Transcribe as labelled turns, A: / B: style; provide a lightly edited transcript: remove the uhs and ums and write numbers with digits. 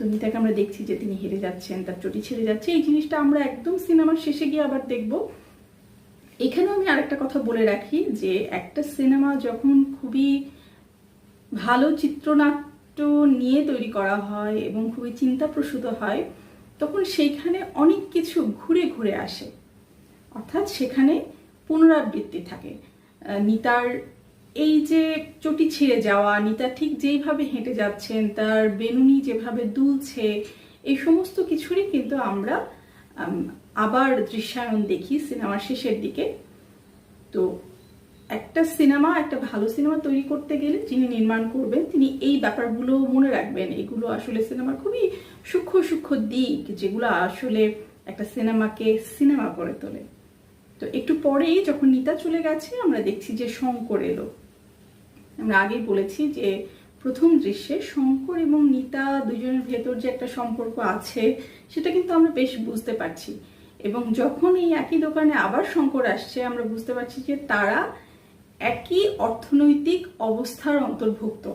A: তো নিতাকে আমরা দেখছি যে তিনি হেরে যাচ্ছেন, তার চটি ছিঁড়ে যাচ্ছে। এই জিনিসটা আমরা একদম সিনেমার শেষে গিয়ে আবার দেখব। এখানেও আমি আরেকটা কথা বলে রাখি যে একটা সিনেমা যখন খুবই ভালো চিত্রনাট্য নিয়ে তৈরি করা হয় এবং খুবই চিন্তাপ্রসূত হয়, তখন সেইখানে অনেক কিছু ঘুরে ঘুরে আসে, অর্থাৎ সেখানে পুনরাবৃত্তি থাকে। নিতার এই যে চটি ছিঁড়ে যাওয়া, নিতা ঠিক যেইভাবে হেঁটে যাচ্ছেন, তার বেনুনি যেভাবে দুলছে, এই সমস্ত কিছুরই কিন্তু আমরা আবার দৃশ্যায়ন দেখি সিনেমার শেষের দিকে। তো একটা সিনেমা, একটা ভালো সিনেমা তৈরি করতে গেলে যিনি নির্মাণ করবেন তিনি এই ব্যাপারগুলো মনে রাখবেন। এগুলো আসলে সিনেমার খুবই সূক্ষ্ম সূক্ষ্ম দিক, যেগুলো আসলে একটা সিনেমাকে সিনেমা করে তোলে। তো একটু পরেই যখন নিতা চলে গেছে, আমরা দেখছি যে শঙ্কর এলো। আমরা আগেই বলেছি যে প্রথম দৃশ্যে শঙ্কর এবং নিতা দুজনের ভেতর যে একটা সম্পর্ক আছে সেটা কিন্তু আমরা বেশ বুঝতে পারছি। এবং যখন এই একই দোকানে আবার শঙ্কর আসছে, আমরা বুঝতে পারছি যে তারা একই অর্থনৈতিক অবস্থার অন্তর্ভুক্ত।